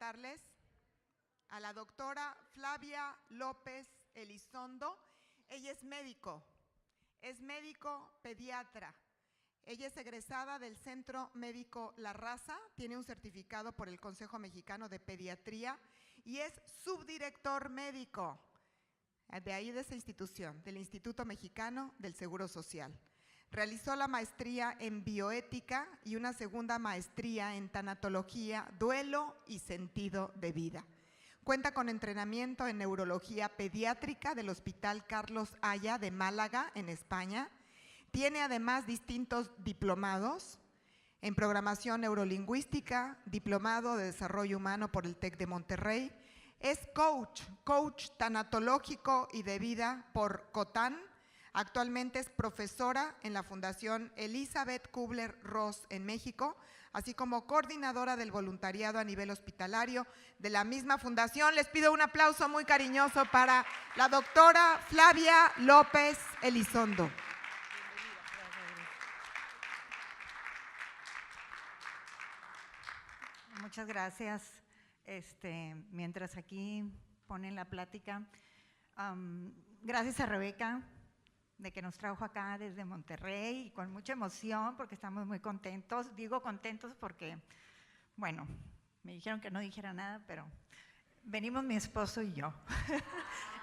presentarles a la doctora Flavia López Elizondo. Ella es médico pediatra. Ella es egresada del Centro Médico La Raza, tiene un certificado por el Consejo Mexicano de Pediatría y es subdirector médico de ahí de esa institución, del Instituto Mexicano del Seguro Social. Realizó la maestría en bioética y una segunda maestría en tanatología, duelo y sentido de vida. Cuenta con entrenamiento en neurología pediátrica del Hospital Carlos Haya de Málaga, en España. Tiene además distintos diplomados en programación neurolingüística, diplomado de desarrollo humano por el TEC de Monterrey. Es coach tanatológico y de vida por COTAN. Actualmente es profesora en la Fundación Elizabeth Kubler-Ross en México, así como coordinadora del voluntariado a nivel hospitalario de la misma fundación. Les pido un aplauso muy cariñoso para la doctora Flavia López Elizondo. Muchas gracias. Mientras aquí ponen la plática, gracias a Rebeca de que nos trajo acá desde Monterrey y con mucha emoción porque estamos muy contentos. Digo contentos porque, bueno, me dijeron que no dijera nada, pero venimos mi esposo y yo.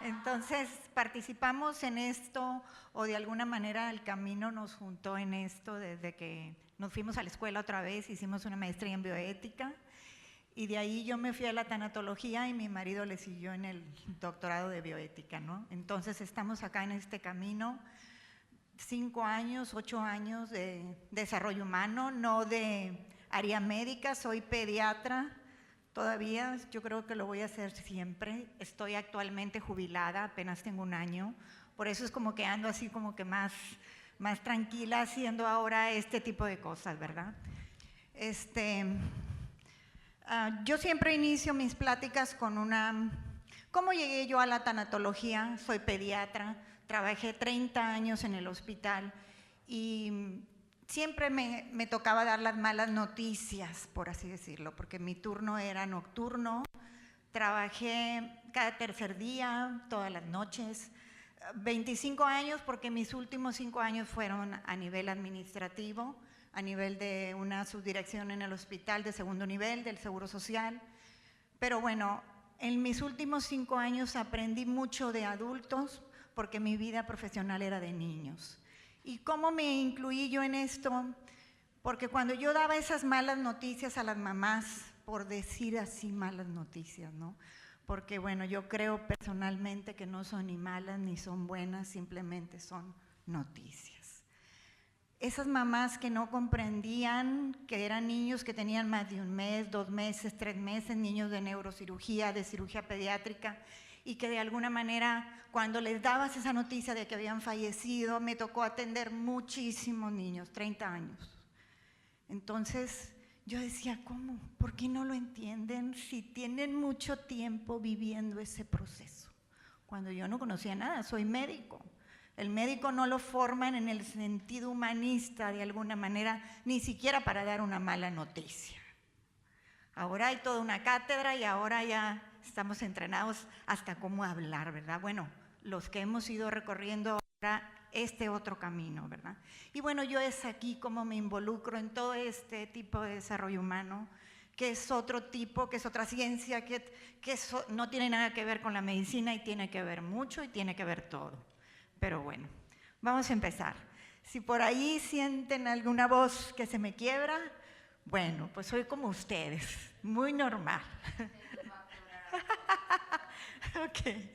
Entonces participamos en esto, o de alguna manera el camino nos juntó en esto desde que nos fuimos a la escuela otra vez, hicimos una maestría en bioética y de ahí yo me fui a la tanatología y mi marido le siguió en el doctorado de bioética, ¿no? Entonces estamos acá en este camino, 5 años, 8 años de desarrollo humano, no de área médica, soy pediatra. Todavía, yo creo que lo voy a hacer siempre. Estoy actualmente jubilada, apenas tengo 1 año. Por eso es como que ando así como que más tranquila haciendo ahora este tipo de cosas, ¿verdad? Yo siempre inicio mis pláticas con ¿cómo llegué yo a la tanatología? Soy pediatra, trabajé 30 años en el hospital y siempre me tocaba dar las malas noticias, por así decirlo, porque mi turno era nocturno, trabajé cada tercer día, todas las noches, 25 años porque mis últimos 5 años fueron a nivel administrativo, a nivel de una subdirección en el hospital de segundo nivel del Seguro Social. Pero bueno, en mis últimos 5 años aprendí mucho de adultos porque mi vida profesional era de niños. ¿Y cómo me incluí yo en esto? Porque cuando yo daba esas malas noticias a las mamás, por decir así malas noticias, ¿no? Porque bueno, yo creo personalmente que no son ni malas ni son buenas, simplemente son noticias. Esas mamás que no comprendían que eran niños que tenían más de 1 mes, 2 meses, 3 meses, niños de neurocirugía, de cirugía pediátrica, y que de alguna manera cuando les dabas esa noticia de que habían fallecido, me tocó atender muchísimos niños, 30 años. Entonces yo decía, ¿cómo? ¿Por qué no lo entienden si tienen mucho tiempo viviendo ese proceso? Cuando yo no conocía nada, soy médico. El médico no lo forman en el sentido humanista de alguna manera, ni siquiera para dar una mala noticia. Ahora hay toda una cátedra y ahora ya estamos entrenados hasta cómo hablar, ¿verdad? Bueno, los que hemos ido recorriendo ahora este otro camino, ¿verdad? Y bueno, yo es aquí como me involucro en todo este tipo de desarrollo humano, que es otro tipo, que es otra ciencia, que no tiene nada que ver con la medicina y tiene que ver mucho y tiene que ver todo. Pero bueno, vamos a empezar. Si por ahí sienten alguna voz que se me quiebra, bueno, pues soy como ustedes, muy normal. Okay.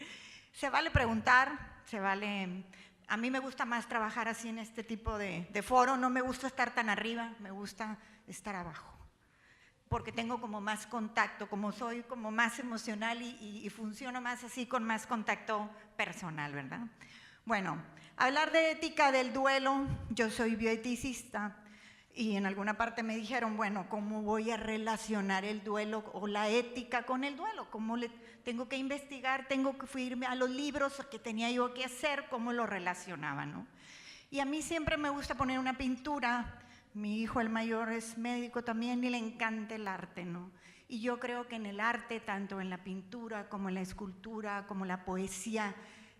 Se vale preguntar, se vale. A mí me gusta más trabajar así en este tipo de foro, no me gusta estar tan arriba, me gusta estar abajo, porque tengo como más contacto, como soy como más emocional y funciono más así con más contacto personal, ¿verdad? Bueno, hablar de ética del duelo, yo soy bioeticista y en alguna parte me dijeron, bueno, ¿cómo voy a relacionar el duelo o la ética con el duelo? ¿Cómo tengo que investigar, tengo que irme a los libros que tenía yo que hacer, cómo lo relacionaba, ¿no? Y a mí siempre me gusta poner una pintura, mi hijo el mayor es médico también y le encanta el arte, ¿no? Y yo creo que en el arte, tanto en la pintura como en la escultura, como la poesía,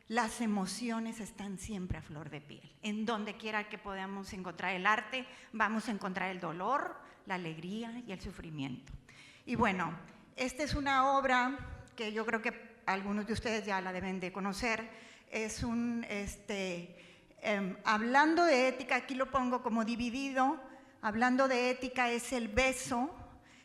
las emociones están siempre a flor de piel. En donde quiera que podamos encontrar el arte, vamos a encontrar el dolor, la alegría y el sufrimiento. Y bueno, esta es una obra que yo creo que algunos de ustedes ya la deben de conocer. Es un, hablando de ética, aquí lo pongo como dividido. Hablando de ética es el beso,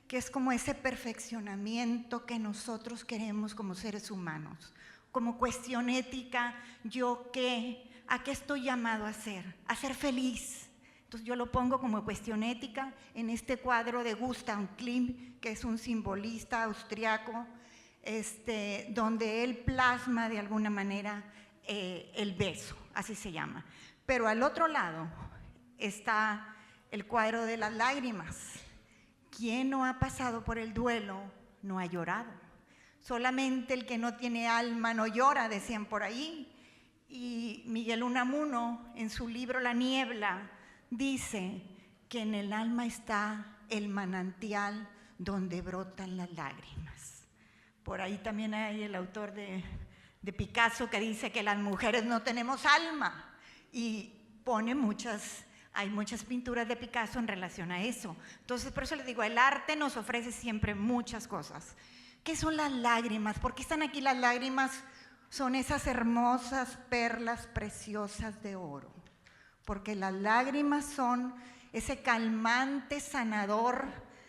que es como ese perfeccionamiento que nosotros queremos como seres humanos. Como cuestión ética, ¿yo qué? ¿A qué estoy llamado a ser? A ser feliz. Entonces yo lo pongo como cuestión ética en este cuadro de Gustav Klimt, que es un simbolista austriaco, donde él plasma de alguna manera el beso, así se llama. Pero al otro lado está el cuadro de las lágrimas. ¿Quién no ha pasado por el duelo no ha llorado? Solamente el que no tiene alma no llora, decían por ahí. Y Miguel Unamuno, en su libro La niebla, dice que en el alma está el manantial donde brotan las lágrimas. Por ahí también hay el autor de Picasso que dice que las mujeres no tenemos alma y pone hay muchas pinturas de Picasso en relación a eso. Entonces, por eso les digo, el arte nos ofrece siempre muchas cosas. ¿Qué son las lágrimas? ¿Por qué están aquí las lágrimas? Son esas hermosas perlas preciosas de oro. Porque las lágrimas son ese calmante, sanador,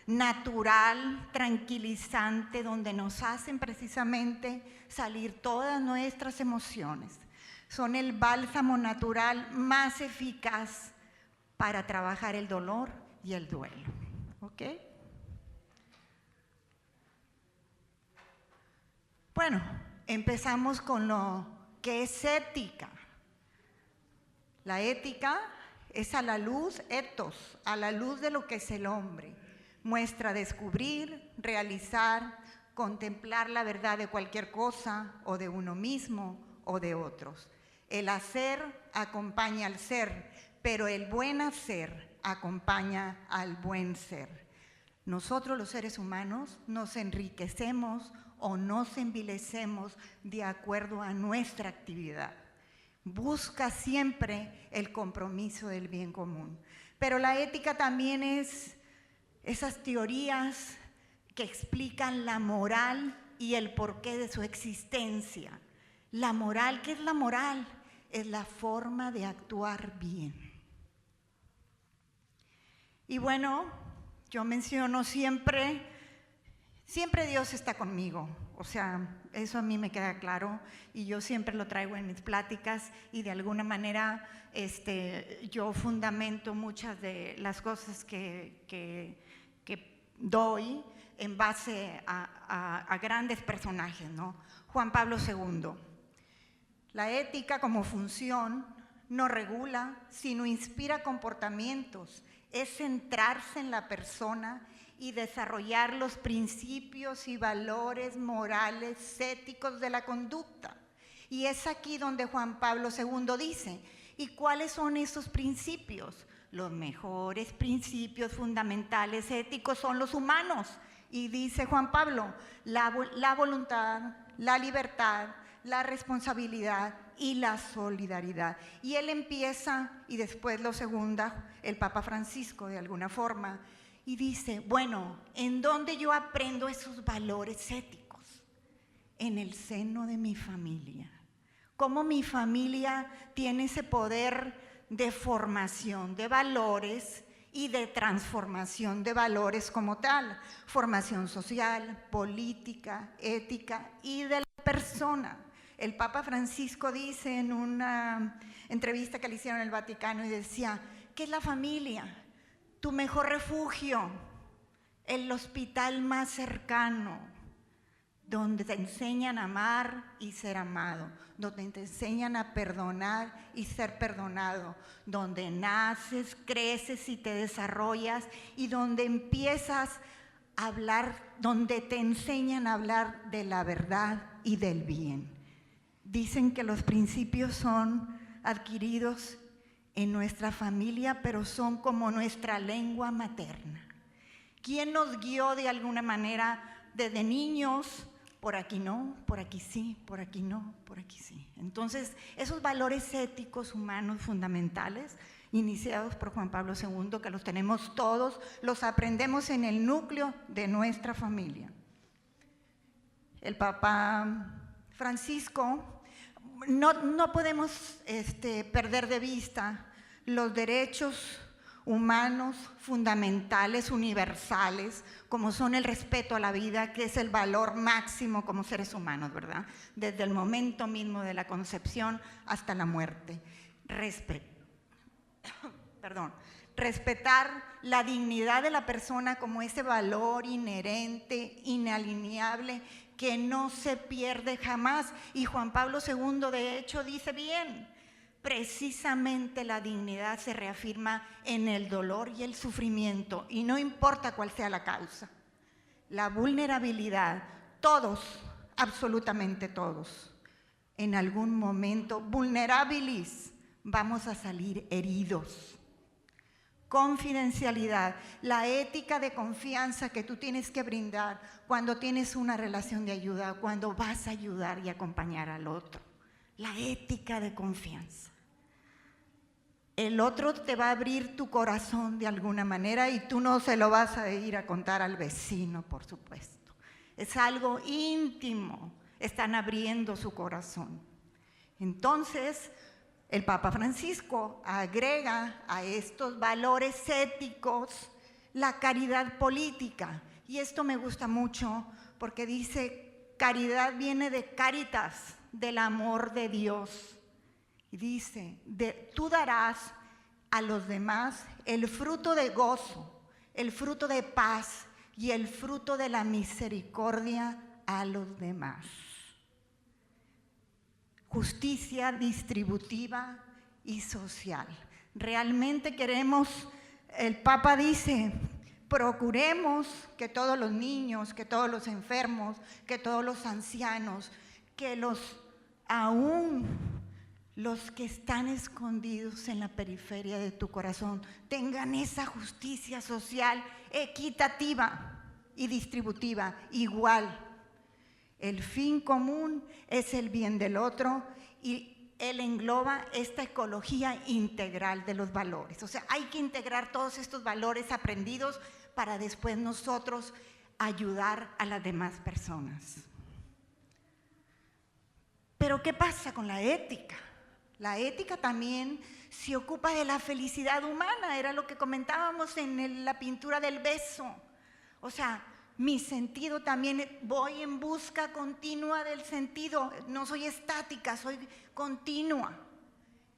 natural, tranquilizante, donde nos hacen precisamente salir todas nuestras emociones. Son el bálsamo natural más eficaz para trabajar el dolor y el duelo. ¿Ok? Bueno, empezamos con lo que es ética. La ética es a la luz, ethos, a la luz de lo que es el hombre. Muestra descubrir, realizar, contemplar la verdad de cualquier cosa o de uno mismo o de otros. El hacer acompaña al ser, pero el buen hacer acompaña al buen ser. Nosotros los seres humanos nos enriquecemos o nos envilecemos de acuerdo a nuestra actividad. Busca siempre el compromiso del bien común. Pero la ética también es esas teorías que explican la moral y el porqué de su existencia. La moral, ¿qué es la moral? Es la forma de actuar bien. Y bueno, yo menciono siempre Dios está conmigo, o sea, eso a mí me queda claro y yo siempre lo traigo en mis pláticas y de alguna manera yo fundamento muchas de las cosas que doy en base a grandes personajes, ¿no? Juan Pablo II. La ética como función no regula, sino inspira comportamientos, es centrarse en la persona y desarrollar los principios y valores morales, éticos de la conducta. Y es aquí donde Juan Pablo II dice, ¿y cuáles son esos principios? Los mejores principios fundamentales éticos son los humanos. Y dice Juan Pablo, la voluntad, la libertad, la responsabilidad y la solidaridad. Y él empieza, y después lo segunda el Papa Francisco de alguna forma, y dice, bueno, ¿en dónde yo aprendo esos valores éticos? En el seno de mi familia. Cómo mi familia tiene ese poder de formación de valores y de transformación de valores como tal. Formación social, política, ética y de la persona. El Papa Francisco dice en una entrevista que le hicieron en el Vaticano y decía, ¿qué es la familia? Tu mejor refugio, el hospital más cercano, donde te enseñan a amar y ser amado, donde te enseñan a perdonar y ser perdonado, donde naces, creces y te desarrollas y donde empiezas a hablar, donde te enseñan a hablar de la verdad y del bien. Dicen que los principios son adquiridos en nuestra familia, pero son como nuestra lengua materna. ¿Quién nos guió de alguna manera desde niños? Por aquí no, por aquí sí, por aquí no, por aquí sí. Entonces, esos valores éticos humanos fundamentales, iniciados por Juan Pablo II, que los tenemos todos, los aprendemos en el núcleo de nuestra familia. El Papa Francisco, no podemos perder de vista los derechos humanos fundamentales, universales, como son el respeto a la vida, que es el valor máximo como seres humanos, ¿verdad? Desde el momento mismo de la concepción hasta la muerte. Respetar la dignidad de la persona como ese valor inherente, inalienable, que no se pierde jamás. Y Juan Pablo II, de hecho, dice bien, precisamente la dignidad se reafirma en el dolor y el sufrimiento, y no importa cuál sea la causa. La vulnerabilidad, todos, absolutamente todos, en algún momento, vulnerabilis, vamos a salir heridos. Confidencialidad, la ética de confianza que tú tienes que brindar cuando tienes una relación de ayuda, cuando vas a ayudar y acompañar al otro. La ética de confianza. El otro te va a abrir tu corazón de alguna manera y tú no se lo vas a ir a contar al vecino, por supuesto. Es algo íntimo, están abriendo su corazón. Entonces, el Papa Francisco agrega a estos valores éticos la caridad política. Y esto me gusta mucho porque dice, caridad viene de caritas, del amor de Dios. Y dice, tú darás a los demás el fruto de gozo, el fruto de paz y el fruto de la misericordia a los demás. Justicia distributiva y social. Realmente queremos, el Papa dice, procuremos que todos los niños, que todos los enfermos, que todos los ancianos, que aún los que están escondidos en la periferia de tu corazón tengan esa justicia social equitativa y distributiva igual. El fin común es el bien del otro y él engloba esta ecología integral de los valores. O sea, hay que integrar todos estos valores aprendidos para después nosotros ayudar a las demás personas. Pero ¿qué pasa con la ética? La ética también se ocupa de la felicidad humana, era lo que comentábamos en la pintura del beso. O sea, mi sentido también, voy en busca continua del sentido, no soy estática, soy continua,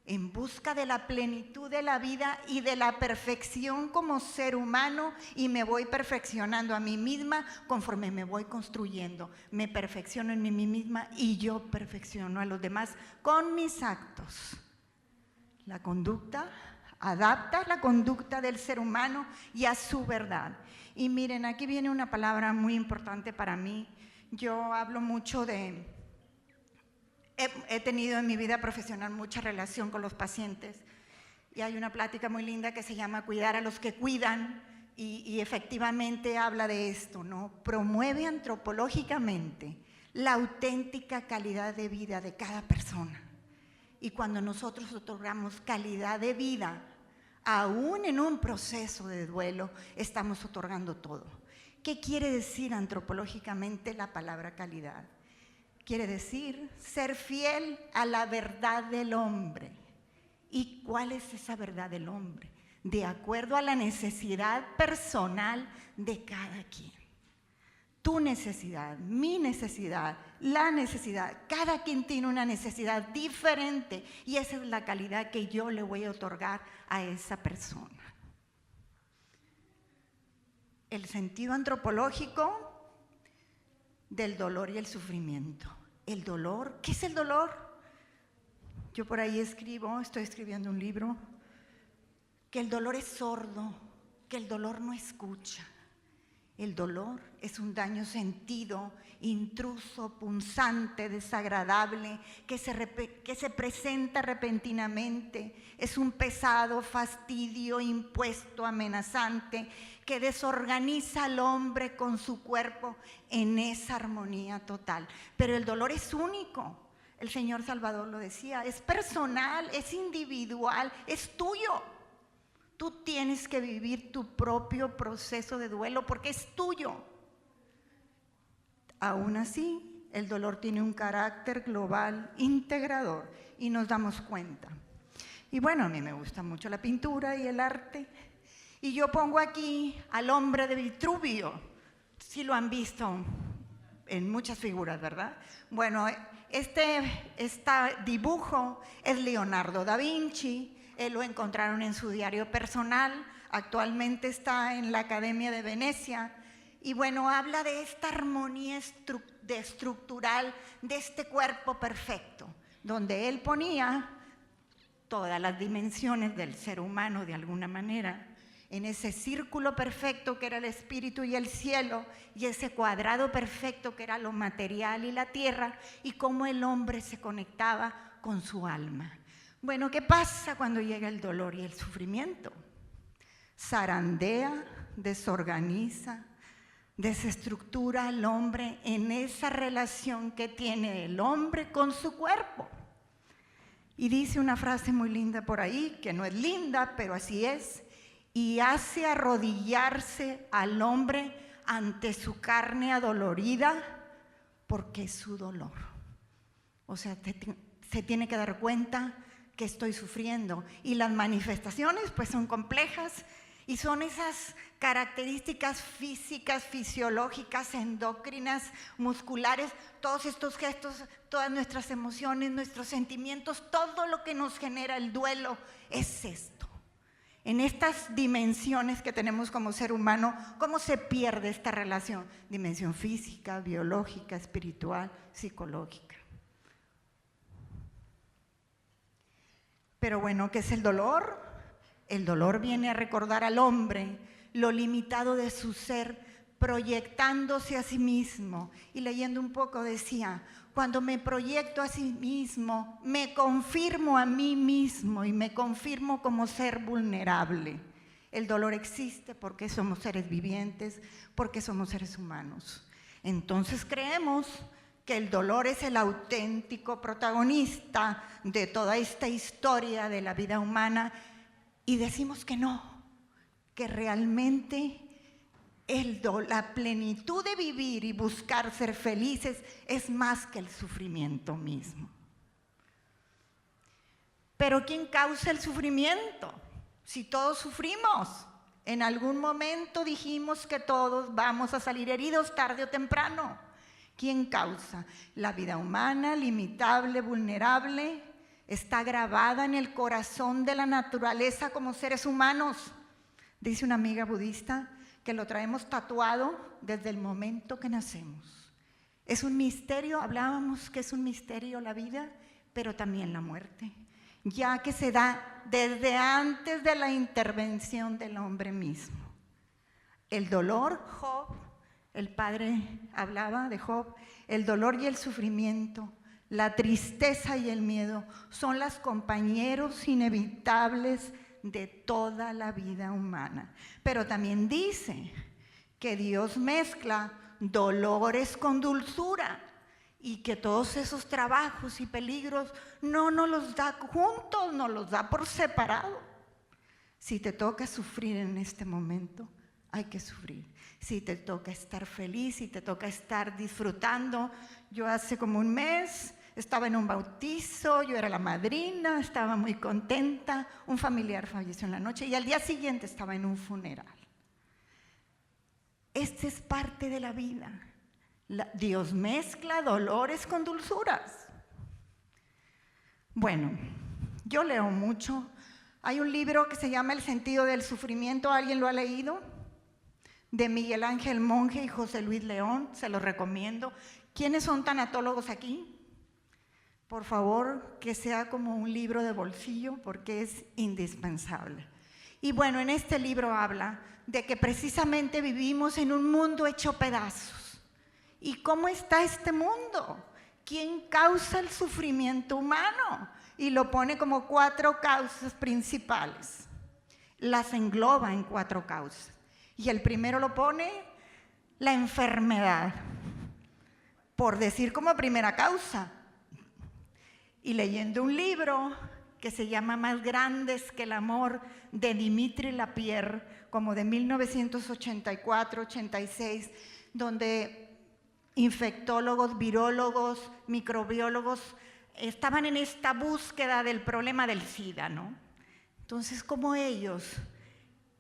en busca de la plenitud de la vida y de la perfección como ser humano, y me voy perfeccionando a mí misma conforme me voy construyendo. Me perfecciono en mí misma y yo perfecciono a los demás con mis actos. La conducta adapta la conducta del ser humano y a su verdad. Y miren, aquí viene una palabra muy importante para mí. Yo hablo mucho de... He tenido en mi vida profesional mucha relación con los pacientes y hay una plática muy linda que se llama Cuidar a los que cuidan y efectivamente habla de esto, ¿no? Promueve antropológicamente la auténtica calidad de vida de cada persona. Y cuando nosotros otorgamos calidad de vida, aún en un proceso de duelo, estamos otorgando todo. ¿Qué quiere decir antropológicamente la palabra calidad? Quiere decir ser fiel a la verdad del hombre. ¿Y cuál es esa verdad del hombre? De acuerdo a la necesidad personal de cada quien. Tu necesidad, mi necesidad, la necesidad. Cada quien tiene una necesidad diferente y esa es la calidad que yo le voy a otorgar a esa persona. El sentido antropológico del dolor y el sufrimiento. El dolor, ¿qué es el dolor? Yo por ahí estoy escribiendo un libro, que el dolor es sordo, que el dolor no escucha. El dolor es un daño sentido, intruso, punzante, desagradable, que se presenta repentinamente. Es un pesado fastidio impuesto, amenazante, que desorganiza al hombre con su cuerpo en esa armonía total. Pero el dolor es único. El Señor Salvador lo decía, es personal, es individual, es tuyo. Tú tienes que vivir tu propio proceso de duelo porque es tuyo. Aún así, el dolor tiene un carácter global, integrador, y nos damos cuenta. Y bueno, a mí me gusta mucho la pintura y el arte. Y yo pongo aquí al hombre de Vitruvio. Sí lo han visto en muchas figuras, ¿verdad? Bueno, este dibujo es Leonardo da Vinci. Él lo encontraron en su diario personal, actualmente está en la Academia de Venecia, y bueno, habla de esta armonía estructural de este cuerpo perfecto, donde él ponía todas las dimensiones del ser humano de alguna manera, en ese círculo perfecto que era el espíritu y el cielo, y ese cuadrado perfecto que era lo material y la tierra, y cómo el hombre se conectaba con su alma. Bueno, ¿qué pasa cuando llega el dolor y el sufrimiento? Zarandea, desorganiza, desestructura al hombre en esa relación que tiene el hombre con su cuerpo. Y dice una frase muy linda por ahí, que no es linda, pero así es, y hace arrodillarse al hombre ante su carne adolorida porque es su dolor. O sea, se tiene que dar cuenta que estoy sufriendo, y las manifestaciones pues son complejas y son esas características físicas, fisiológicas, endocrinas, musculares, todos estos gestos, todas nuestras emociones, nuestros sentimientos, todo lo que nos genera el duelo es esto. En estas dimensiones que tenemos como ser humano, ¿cómo se pierde esta relación? Dimensión física, biológica, espiritual, psicológica. Pero bueno, ¿qué es el dolor? El dolor viene a recordar al hombre lo limitado de su ser, proyectándose a sí mismo. Y leyendo un poco decía, cuando me proyecto a sí mismo, me confirmo a mí mismo y me confirmo como ser vulnerable. El dolor existe porque somos seres vivientes, porque somos seres humanos. Entonces creemos que el dolor es el auténtico protagonista de toda esta historia de la vida humana, y decimos que no, que realmente la plenitud de vivir y buscar ser felices es más que el sufrimiento mismo. Pero ¿quién causa el sufrimiento? Si todos sufrimos, en algún momento dijimos que todos vamos a salir heridos tarde o temprano. ¿Quién causa? La vida humana, limitable, vulnerable, está grabada en el corazón de la naturaleza como seres humanos. Dice una amiga budista que lo traemos tatuado desde el momento que nacemos. Es un misterio, hablábamos que es un misterio la vida, pero también la muerte, ya que se da desde antes de la intervención del hombre mismo. El dolor, Job, el padre hablaba de Job, el dolor y el sufrimiento, la tristeza y el miedo son los compañeros inevitables de toda la vida humana. Pero también dice que Dios mezcla dolores con dulzura y que todos esos trabajos y peligros no nos los da juntos, nos los da por separado. Si te toca sufrir en este momento, hay que sufrir. Si te toca estar feliz, si te toca estar disfrutando. Yo hace como un mes estaba en un bautizo, yo era la madrina, estaba muy contenta, un familiar falleció en la noche y al día siguiente estaba en un funeral. Esta es parte de la vida. Dios mezcla dolores con dulzuras. Bueno, yo leo mucho. Hay un libro que se llama El sentido del sufrimiento, ¿alguien lo ha leído? De Miguel Ángel Monge y José Luis León, se los recomiendo. ¿Quiénes son tanatólogos aquí? Por favor, que sea como un libro de bolsillo porque es indispensable. Y bueno, en este libro habla de que precisamente vivimos en un mundo hecho pedazos. ¿Y cómo está este mundo? ¿Quién causa el sufrimiento humano? Y lo pone como 4 causas principales. Las engloba en 4 causas. Y el primero lo pone la enfermedad, por decir como primera causa. Y leyendo un libro que se llama Más grandes que el amor, de Dimitri Lapierre, como de 1984-86, donde infectólogos, virólogos, microbiólogos estaban en esta búsqueda del problema del SIDA, ¿no? Entonces, como ellos,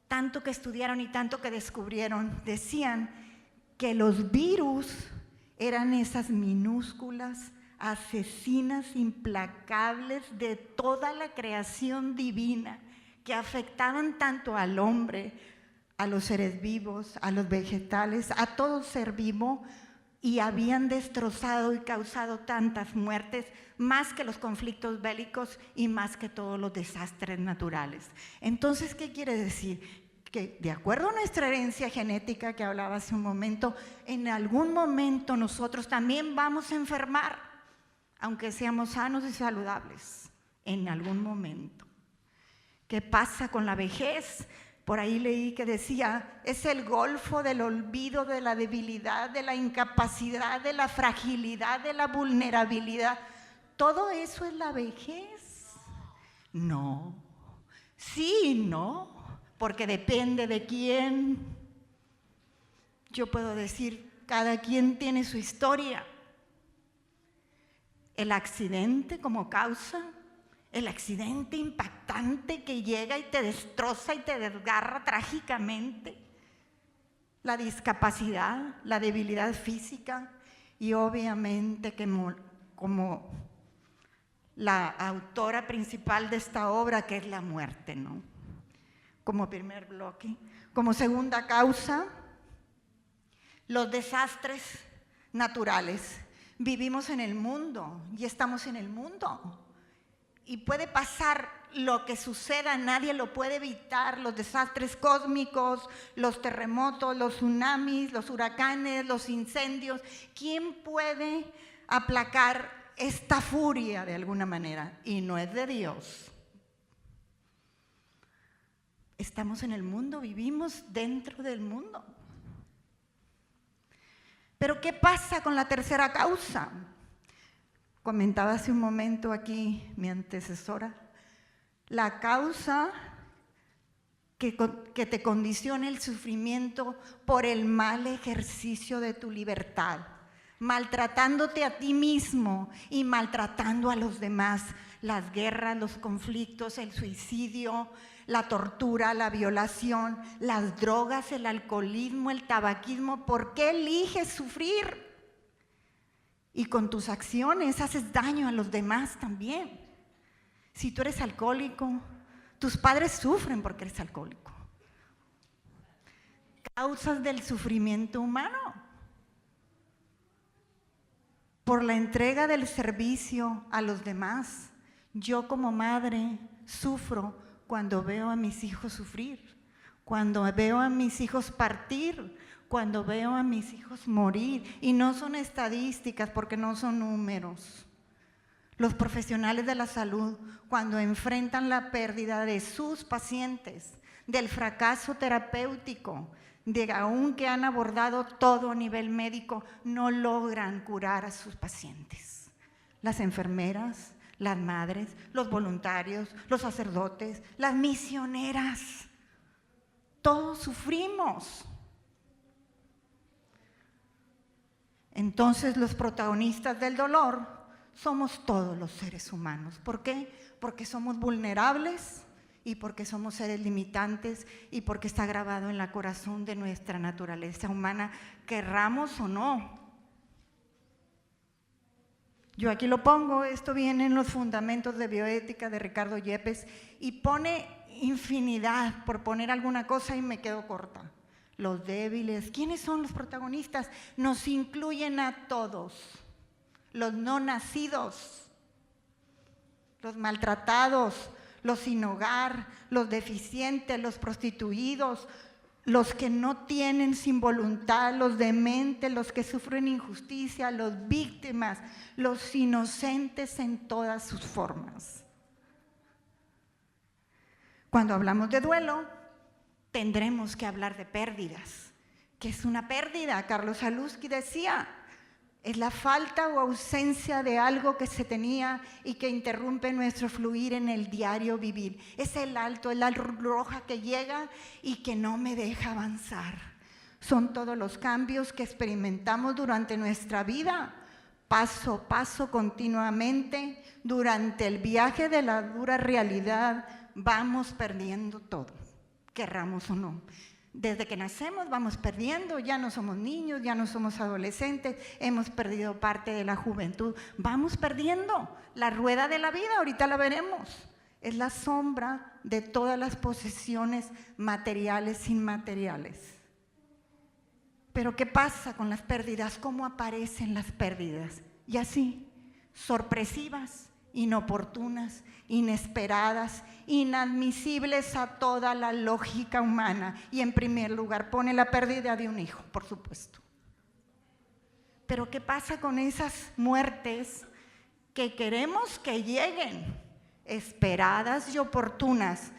tanto que estudiaron y tanto que descubrieron, decían que los virus eran esas minúsculas asesinas implacables de toda la creación divina que afectaban tanto al hombre, a los seres vivos, a los vegetales, a todo ser vivo, y habían destrozado y causado tantas muertes, más que los conflictos bélicos y más que todos los desastres naturales. Entonces, ¿qué quiere decir? Que de acuerdo a nuestra herencia genética que hablaba hace un momento, en algún momento nosotros también vamos a enfermar, aunque seamos sanos y saludables, en algún momento. ¿Qué pasa con la vejez? Por ahí leí que decía, es el golfo del olvido, de la debilidad, de la incapacidad, de la fragilidad, de la vulnerabilidad. ¿Todo eso es la vejez? No. Sí y no, porque depende de quién. Yo puedo decir, cada quien tiene su historia. El accidente como causa, el accidente impactante que llega y te destroza y te desgarra trágicamente, la discapacidad, la debilidad física y obviamente como la autora principal de esta obra, que es la muerte, ¿no? Como primer bloque. Como segunda causa, los desastres naturales. Vivimos en el mundo y estamos en el mundo. Y puede pasar lo que suceda, nadie lo puede evitar, los desastres cósmicos, los terremotos, los tsunamis, los huracanes, los incendios. ¿Quién puede aplacar esta furia de alguna manera? Y no es de Dios. Estamos en el mundo, vivimos dentro del mundo. Pero ¿qué pasa con la tercera causa? Comentaba hace un momento aquí mi antecesora, la causa que te condiciona el sufrimiento por el mal ejercicio de tu libertad, maltratándote a ti mismo y maltratando a los demás, las guerras, los conflictos, el suicidio, la tortura, la violación, las drogas, el alcoholismo, el tabaquismo. ¿Por qué eliges sufrir? Y con tus acciones haces daño a los demás también. Si tú eres alcohólico, tus padres sufren porque eres alcohólico. Causas del sufrimiento humano. Por la entrega del servicio a los demás. Yo como madre sufro cuando veo a mis hijos sufrir, cuando veo a mis hijos partir, cuando veo a mis hijos morir. Y no son estadísticas porque no son números. Los profesionales de la salud, cuando enfrentan la pérdida de sus pacientes, del fracaso terapéutico, de aún que han abordado todo a nivel médico, no logran curar a sus pacientes. Las enfermeras, las madres, los voluntarios, los sacerdotes, las misioneras, todos sufrimos. Entonces los protagonistas del dolor somos todos los seres humanos. ¿Por qué? Porque somos vulnerables y porque somos seres limitantes y porque está grabado en el corazón de nuestra naturaleza humana, querramos o no. Yo aquí lo pongo, esto viene en los fundamentos de bioética de Ricardo Yepes y pone infinidad por poner alguna cosa y me quedo corta. Los débiles, ¿quiénes son los protagonistas? Nos incluyen a todos, los no nacidos, los maltratados, los sin hogar, los deficientes, los prostituidos, los que no tienen sin voluntad, los dementes, los que sufren injusticia, los víctimas, los inocentes en todas sus formas. Cuando hablamos de duelo, tendremos que hablar de pérdidas. ¿Qué es una pérdida? Carlos Alusky decía, es la falta o ausencia de algo que se tenía y que interrumpe nuestro fluir en el diario vivir. Es el alto, es la luz roja que llega y que no me deja avanzar. Son todos los cambios que experimentamos durante nuestra vida, paso a paso, continuamente. Durante el viaje de la dura realidad vamos perdiendo todo, querramos o no. Desde que nacemos vamos perdiendo, ya no somos niños, ya no somos adolescentes, hemos perdido parte de la juventud, vamos perdiendo la rueda de la vida, ahorita la veremos. Es la sombra de todas las posesiones materiales e inmateriales. Pero ¿qué pasa con las pérdidas? ¿Cómo aparecen las pérdidas? Y así, sorpresivas, inoportunas, inesperadas, inadmisibles a toda la lógica humana. Y en primer lugar pone la pérdida de un hijo, por supuesto. Pero ¿qué pasa con esas muertes que queremos que lleguen, esperadas y oportunas?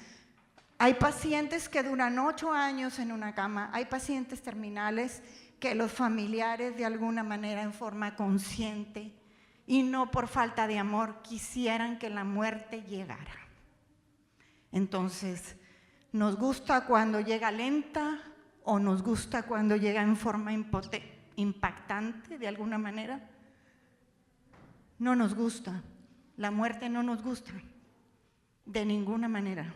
Hay pacientes que duran 8 años en una cama, hay pacientes terminales que los familiares de alguna manera en forma consciente y no por falta de amor quisieran que la muerte llegara. Entonces, ¿nos gusta cuando llega lenta o nos gusta cuando llega en forma impactante de alguna manera? No nos gusta, la muerte no nos gusta, de ninguna manera.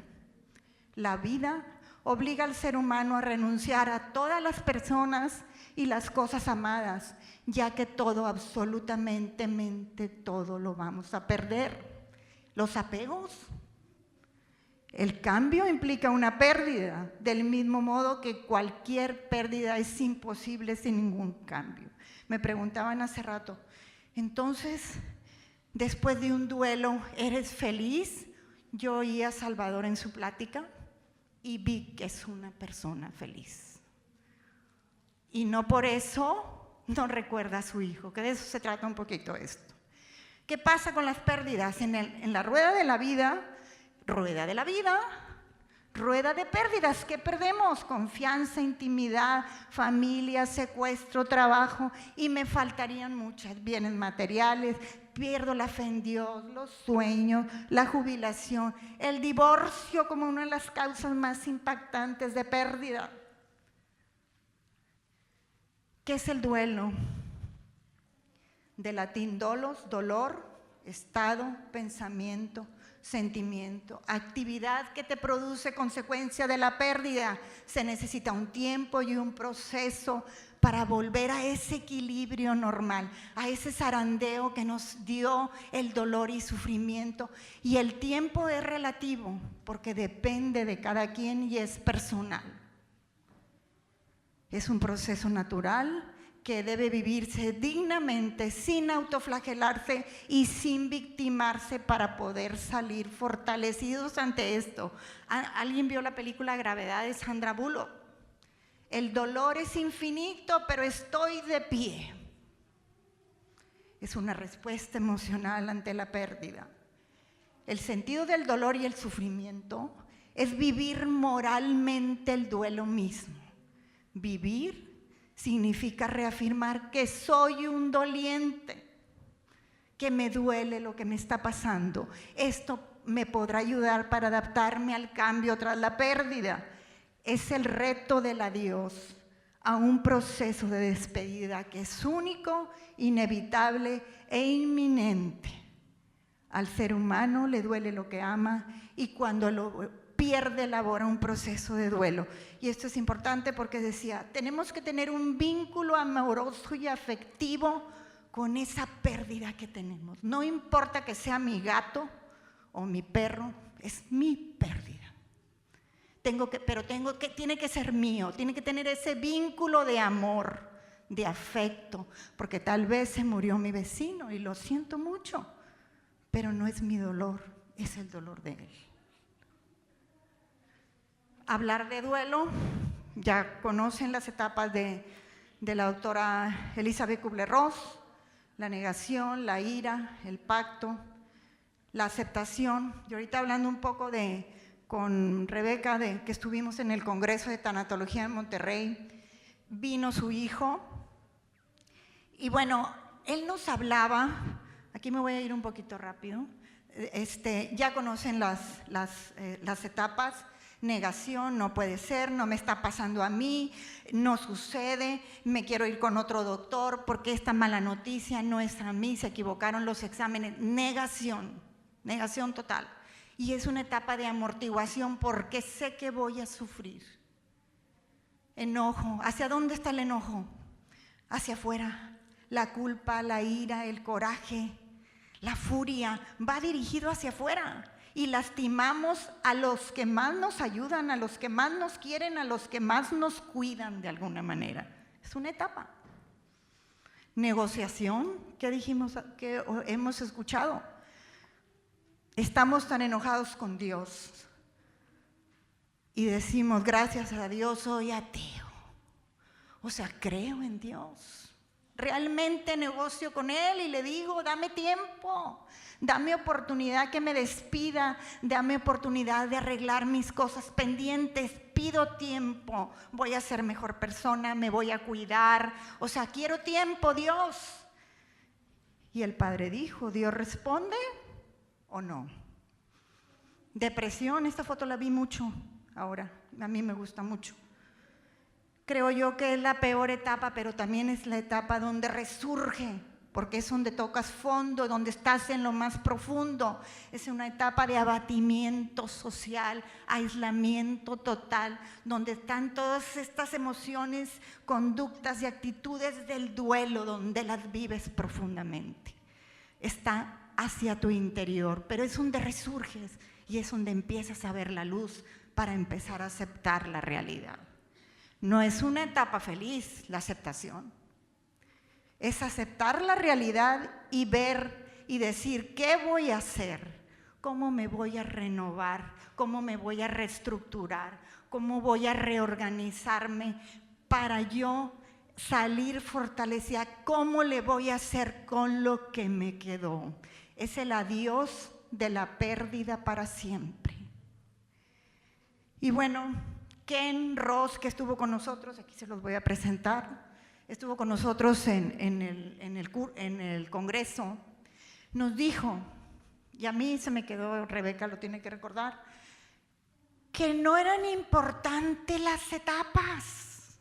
La vida obliga al ser humano a renunciar a todas las personas y las cosas amadas, ya que todo, absolutamente todo lo vamos a perder. Los apegos. El cambio implica una pérdida, del mismo modo que cualquier pérdida es imposible sin ningún cambio. Me preguntaban hace rato, entonces, después de un duelo, ¿eres feliz? Yo oí a Salvador en su plática y vi que es una persona feliz. Y no por eso no recuerda a su hijo, que de eso se trata un poquito esto. ¿Qué pasa con las pérdidas? En la rueda de la vida, rueda de pérdidas. ¿Qué perdemos? Confianza, intimidad, familia, secuestro, trabajo, y me faltarían muchas, bienes materiales. Pierdo la fe en Dios, los sueños, la jubilación, el divorcio como una de las causas más impactantes de pérdida. ¿Qué es el duelo? De latín dolos, dolor, estado, pensamiento, sentimiento, actividad que te produce consecuencia de la pérdida. Se necesita un tiempo y un proceso para volver a ese equilibrio normal, a ese zarandeo que nos dio el dolor y sufrimiento. Y el tiempo es relativo, porque depende de cada quien y es personal. Es un proceso natural que debe vivirse dignamente, sin autoflagelarse y sin victimarse para poder salir fortalecidos ante esto. ¿Alguien vio la película Gravedad de Sandra Bullock? El dolor es infinito, pero estoy de pie. Es una respuesta emocional ante la pérdida. El sentido del dolor y el sufrimiento es vivir moralmente el duelo mismo. Vivir significa reafirmar que soy un doliente, que me duele lo que me está pasando. Esto me podrá ayudar para adaptarme al cambio tras la pérdida. Es el reto del adiós a un proceso de despedida que es único, inevitable e inminente. Al ser humano le duele lo que ama y cuando lo pierde elabora un proceso de duelo. Y esto es importante porque decía, tenemos que tener un vínculo amoroso y afectivo con esa pérdida que tenemos. No importa que sea mi gato o mi perro, es mi pérdida. Tiene que ser mío, tiene que tener ese vínculo de amor, de afecto, porque tal vez se murió mi vecino y lo siento mucho, pero no es mi dolor, es el dolor de él. hablar de duelo. Ya conocen las etapas de la doctora Elizabeth Kubler-Ross: la negación, la ira, el pacto, la aceptación. Y ahorita hablando un poco con Rebeca, que estuvimos en el Congreso de Tanatología en Monterrey, vino su hijo, y bueno, él nos hablaba, aquí me voy a ir un poquito rápido, ya conocen las etapas: negación, no puede ser, no me está pasando a mí, no sucede, me quiero ir con otro doctor porque esta mala noticia no es a mí, se equivocaron los exámenes. Negación, negación total. Y es una etapa de amortiguación porque sé que voy a sufrir. Enojo, ¿hacia dónde está el enojo? Hacia afuera. La culpa, la ira, el coraje, la furia, va dirigido hacia afuera. Y lastimamos a los que más nos ayudan, a los que más nos quieren, a los que más nos cuidan de alguna manera. Es una etapa. Negociación, ¿qué dijimos? ¿Qué hemos escuchado? Estamos tan enojados con Dios y decimos: gracias a Dios soy ateo. O sea, creo en Dios. Realmente negocio con Él y le digo: dame tiempo, dame oportunidad que me despida, dame oportunidad de arreglar mis cosas pendientes, pido tiempo, voy a ser mejor persona, me voy a cuidar, o sea, quiero tiempo, Dios. Y el Padre dijo: ¿Dios responde o no? Depresión, esta foto la vi mucho ahora, a mí me gusta mucho. Creo yo que es la peor etapa, pero también es la etapa donde resurge, porque es donde tocas fondo, donde estás en lo más profundo. Es una etapa de abatimiento social, aislamiento total, donde están todas estas emociones, conductas y actitudes del duelo, donde las vives profundamente. Está hacia tu interior, pero es donde resurges y es donde empiezas a ver la luz para empezar a aceptar la realidad. No es una etapa feliz la aceptación. Es aceptar la realidad y ver y decir: ¿qué voy a hacer? ¿Cómo me voy a renovar? ¿Cómo me voy a reestructurar? ¿Cómo voy a reorganizarme para yo salir fortalecida? ¿Cómo le voy a hacer con lo que me quedó? Es el adiós de la pérdida para siempre. Y bueno, Ken Ross, que estuvo con nosotros, aquí se los voy a presentar, estuvo con nosotros en el Congreso, nos dijo, y a mí se me quedó, Rebeca lo tiene que recordar, que no eran importantes las etapas,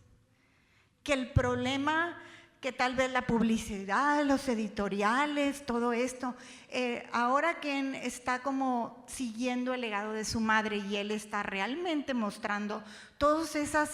que el problema, que tal vez la publicidad, los editoriales, todo esto, ahora Ken está como siguiendo el legado de su madre y él está realmente mostrando todos esos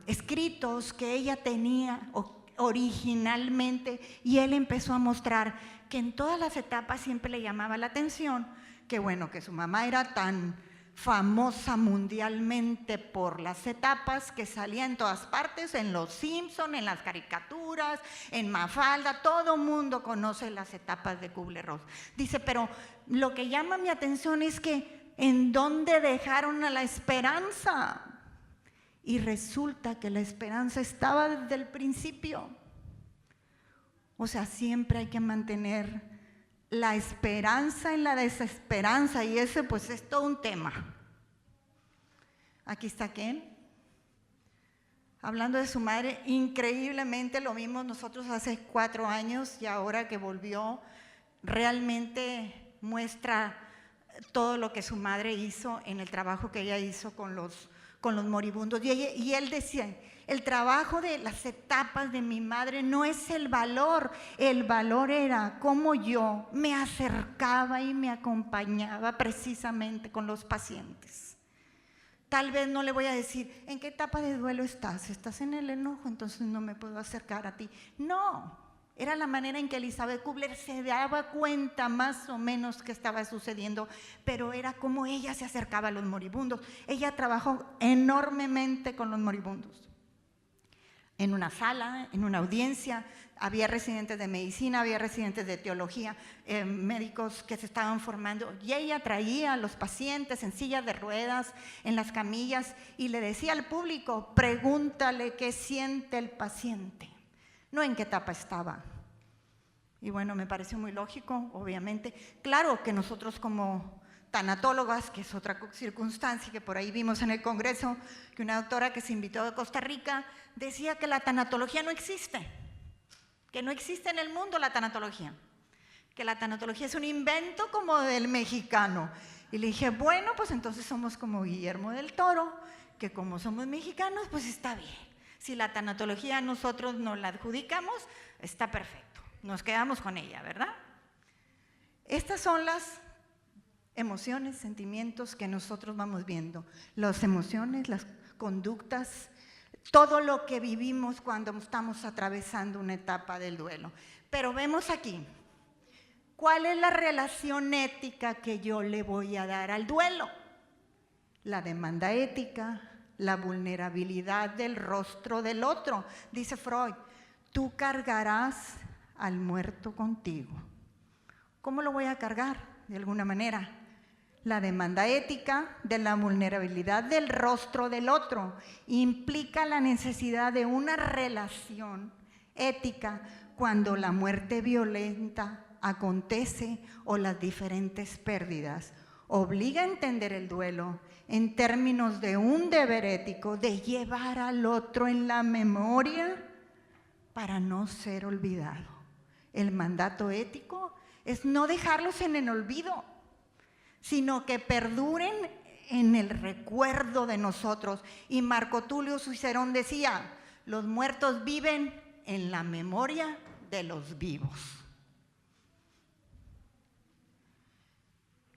escritos que ella tenía originalmente, y él empezó a mostrar que en todas las etapas siempre le llamaba la atención que bueno, que su mamá era tan famosa mundialmente por las etapas que salía en todas partes, en Los Simpson, en las caricaturas, en Mafalda, todo mundo conoce las etapas de Kubler-Ross. Dice, pero lo que llama mi atención es que ¿en dónde dejaron a la esperanza? Y resulta que la esperanza estaba desde el principio. O sea, siempre hay que mantener la esperanza en la desesperanza, y ese pues es todo un tema. Aquí está Ken, hablando de su madre. Increíblemente lo vimos nosotros hace 4 años y ahora que volvió, realmente muestra todo lo que su madre hizo en el trabajo que ella hizo con los moribundos. Y él decía, el trabajo de las etapas de mi madre no es el valor era cómo yo me acercaba y me acompañaba precisamente con los pacientes. Tal vez no le voy a decir, ¿en qué etapa de duelo estás? ¿Estás en el enojo? Entonces no me puedo acercar a ti. No, era la manera en que Elizabeth Kubler se daba cuenta más o menos que estaba sucediendo, pero era como ella se acercaba a los moribundos. Ella trabajó enormemente con los moribundos. en una sala, en una audiencia. Había residentes de medicina, había residentes de teología, médicos que se estaban formando, y ella traía a los pacientes en sillas de ruedas, en las camillas, y le decía al público: pregúntale qué siente el paciente, no en qué etapa estaba. Y bueno, me pareció muy lógico, obviamente. Claro que nosotros como tanatólogas, que es otra circunstancia que por ahí vimos en el Congreso, que una doctora que se invitó de Costa Rica decía que la tanatología no existe, que no existe en el mundo la tanatología, que la tanatología es un invento como del mexicano. Y le dije, bueno, pues entonces somos como Guillermo del Toro, que como somos mexicanos, pues está bien. Si la tanatología nosotros nos la adjudicamos, está perfecto, nos quedamos con ella, ¿verdad? Estas son las emociones, sentimientos que nosotros vamos viendo, las emociones, las conductas, todo lo que vivimos cuando estamos atravesando una etapa del duelo. Pero vemos aquí, ¿cuál es la relación ética que yo le voy a dar al duelo? La demanda ética, la vulnerabilidad del rostro del otro. Dice Freud, tú cargarás al muerto contigo. ¿Cómo lo voy a cargar? De alguna manera. La demanda ética de la vulnerabilidad del rostro del otro implica la necesidad de una relación ética cuando la muerte violenta acontece o las diferentes pérdidas. Obliga a entender el duelo en términos de un deber ético de llevar al otro en la memoria para no ser olvidado. El mandato ético es no dejarlos en el olvido, sino que perduren en el recuerdo de nosotros. Y Marco Tulio Cicerón decía, los muertos viven en la memoria de los vivos.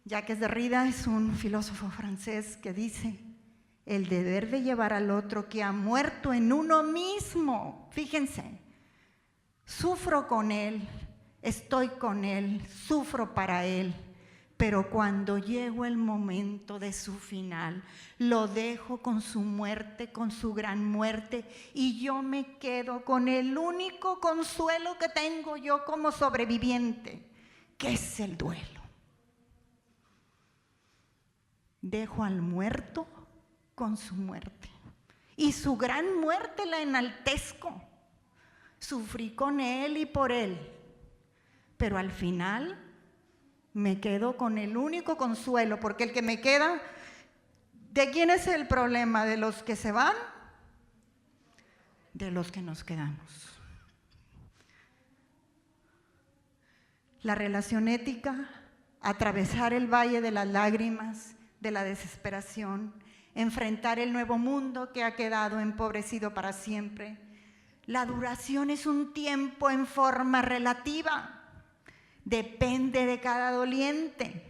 Jacques Derrida es un filósofo francés que dice, el deber de llevar al otro que ha muerto en uno mismo, fíjense, sufro con él, estoy con él, sufro para él, pero cuando llegó el momento de su final, lo dejo con su muerte, con su gran muerte, y yo me quedo con el único consuelo que tengo yo como sobreviviente, que es el duelo. Dejo al muerto con su muerte, y su gran muerte la enaltezco. Sufrí con él y por él, pero al final me quedo con el único consuelo, porque el que me queda, ¿de quién es el problema? ¿De los que se van? De los que nos quedamos. La relación ética, atravesar el valle de las lágrimas, de la desesperación, enfrentar el nuevo mundo que ha quedado empobrecido para siempre. La duración es un tiempo en forma relativa. Depende de cada doliente.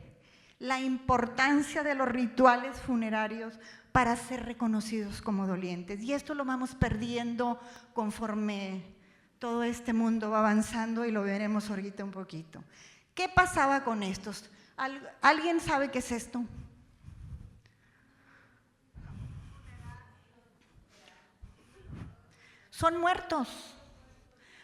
La importancia de los rituales funerarios para ser reconocidos como dolientes. Y esto lo vamos perdiendo conforme todo este mundo va avanzando, y lo veremos ahorita un poquito. ¿Qué pasaba con estos? ¿Alguien sabe qué es esto? Son muertos.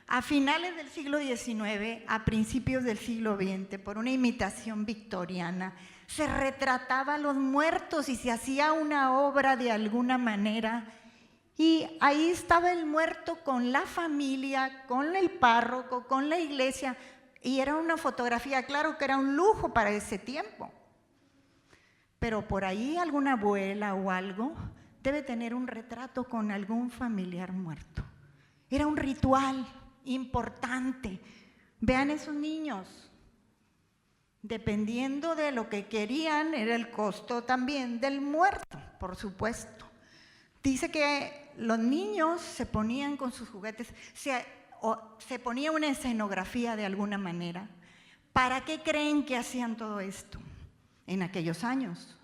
A finales del siglo XIX, a principios del siglo XX, por una imitación victoriana, se retrataba a los muertos y se hacía una obra de alguna manera. Y ahí estaba el muerto con la familia, con el párroco, con la iglesia. Y era una fotografía, claro que era un lujo para ese tiempo. Pero por ahí alguna abuela o algo debe tener un retrato con algún familiar muerto. Era un ritual importante. Vean esos niños. Dependiendo de lo que querían, era el costo también del muerto, por supuesto. Dice que los niños se ponían con sus juguetes, se ponía una escenografía de alguna manera. ¿Para qué creen que hacían todo esto en aquellos años?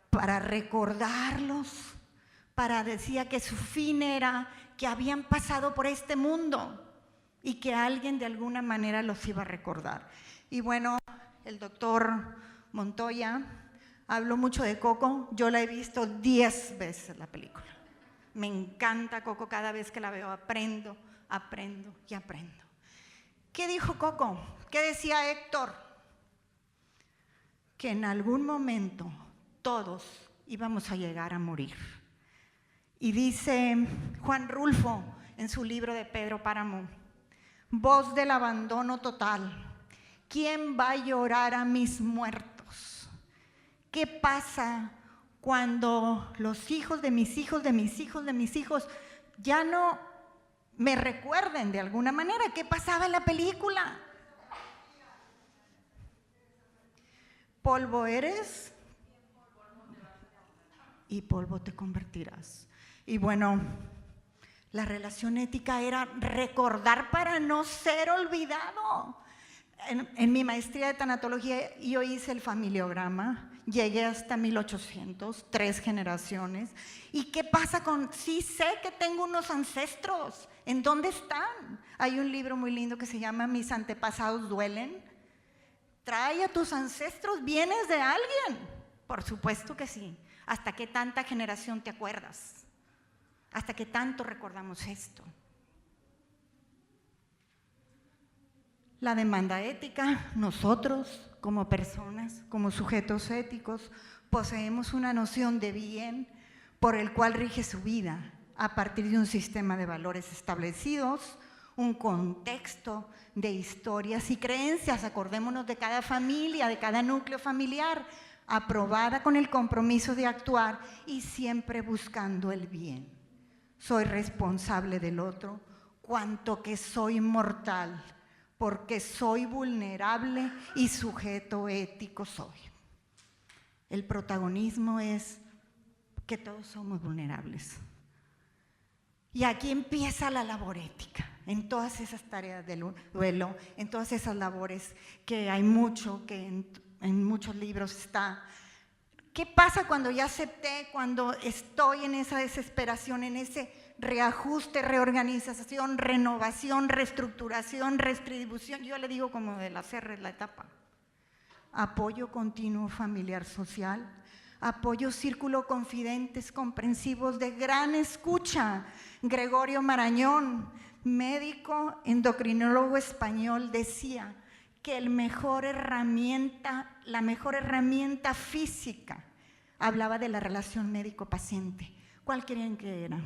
Para recordarlos, decía que su fin era que habían pasado por este mundo y que alguien de alguna manera los iba a recordar. Y bueno, el doctor Montoya habló mucho de Coco. Yo la he visto 10 veces la película. Me encanta Coco, cada vez que la veo aprendo, aprendo y aprendo. ¿Qué dijo Coco? ¿Qué decía Héctor? Que en algún momento todos íbamos a llegar a morir. Y dice Juan Rulfo en su libro de Pedro Páramo, voz del abandono total, ¿quién va a llorar a mis muertos? ¿Qué pasa cuando los hijos de mis hijos, de mis hijos, de mis hijos ya no me recuerden de alguna manera? ¿Qué pasaba en la película? Polvo eres y polvo te convertirás. Y bueno, la relación ética era recordar para no ser olvidado. En mi maestría de tanatología yo hice el familiograma, llegué hasta 1800, 3 generaciones. ¿Y qué pasa con, sí sé que tengo unos ancestros, ¿en dónde están? Hay un libro muy lindo que se llama Mis antepasados duelen. ¿Trae a tus ancestros? ¿Vienes de alguien? Por supuesto que sí. ¿Hasta qué tanta generación te acuerdas? ¿Hasta qué tanto recordamos esto? La demanda ética, nosotros como personas, como sujetos éticos, poseemos una noción de bien por el cual rige su vida a partir de un sistema de valores establecidos, un contexto de historias y creencias, acordémonos de cada familia, de cada núcleo familiar, aprobada con el compromiso de actuar y siempre buscando el bien. Soy responsable del otro, cuanto que soy mortal, porque soy vulnerable y sujeto ético soy. El protagonismo es que todos somos vulnerables. Y aquí empieza la labor ética, en todas esas tareas del duelo, en todas esas labores que hay mucho, que en muchos libros está. ¿Qué pasa cuando ya acepté, cuando estoy en esa desesperación, en ese reajuste, reorganización, renovación, reestructuración, redistribución? Yo le digo como de la CR, la etapa. Apoyo continuo familiar social, apoyo círculo confidentes, comprensivos, de gran escucha. Gregorio Marañón, médico endocrinólogo español, decía que la mejor herramienta física, hablaba de la relación médico-paciente. ¿Cuál creen que era?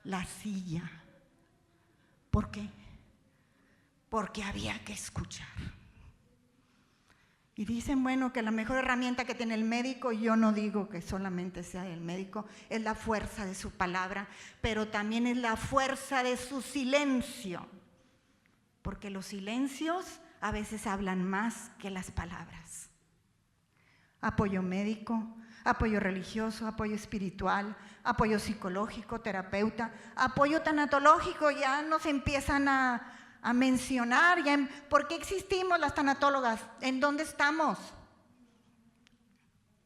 La silla. ¿Por qué? Porque había que escuchar. Y dicen, bueno, que la mejor herramienta que tiene el médico, yo no digo que solamente sea el médico, es la fuerza de su palabra, pero también es la fuerza de su silencio. Porque los silencios a veces hablan más que las palabras. Apoyo médico, apoyo religioso, apoyo espiritual, apoyo psicológico, terapeuta, apoyo tanatológico, ya nos empiezan a mencionar. ¿Por qué existimos las tanatólogas? ¿En dónde estamos?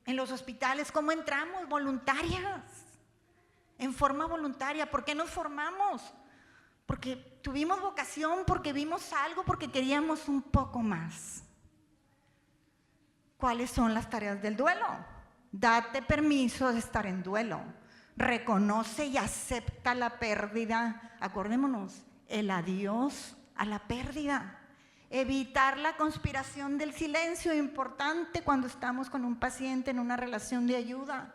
En los hospitales, ¿cómo entramos? Voluntarias, en forma voluntaria. ¿Por qué nos formamos? Porque tuvimos vocación, porque vimos algo, porque queríamos un poco más. ¿Cuáles son las tareas del duelo? Date permiso de estar en duelo. Reconoce y acepta la pérdida. Acordémonos, el adiós a la pérdida. Evitar la conspiración del silencio, importante cuando estamos con un paciente en una relación de ayuda.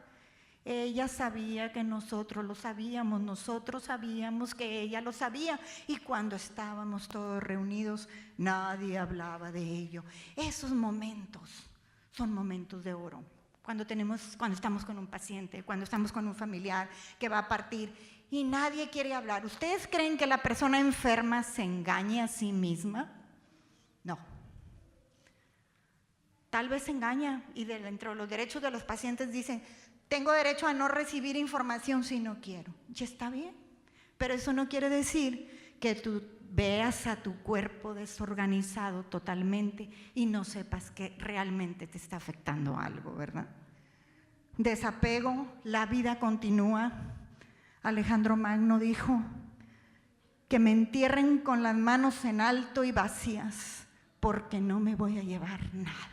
Ella sabía que nosotros lo sabíamos, nosotros sabíamos que ella lo sabía, y cuando estábamos todos reunidos nadie hablaba de ello. Esos momentos son momentos de oro. Cuando estamos con un paciente, cuando estamos con un familiar que va a partir y nadie quiere hablar. ¿Ustedes creen que la persona enferma se engaña a sí misma? No. Tal vez se engaña, y dentro de los derechos de los pacientes dicen: tengo derecho a no recibir información si no quiero. Ya está bien, pero eso no quiere decir que tú veas a tu cuerpo desorganizado totalmente y no sepas que realmente te está afectando algo, ¿verdad? Desapego, la vida continúa. Alejandro Magno dijo: que me entierren con las manos en alto y vacías, porque no me voy a llevar nada.